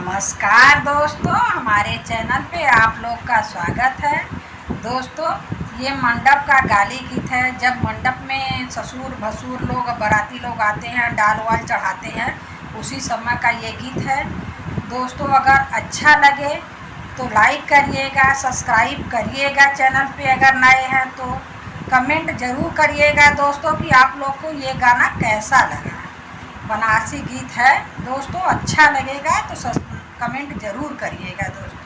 नमस्कार दोस्तों, हमारे चैनल पे आप लोग का स्वागत है। दोस्तों, ये मंडप का गाली गीत है। जब मंडप में ससुर भसुर लोग बाराती लोग आते हैं, डाल वाल चढ़ाते हैं, उसी समय का ये गीत है। दोस्तों, अगर अच्छा लगे तो लाइक करिएगा, सब्सक्राइब करिएगा। चैनल पे अगर नए हैं तो कमेंट ज़रूर करिएगा दोस्तों कि आप लोग को ये गाना कैसा लगा। बनारसी गीत है दोस्तों, अच्छा लगेगा तो कमेंट ज़रूर करिएगा दोस्तों।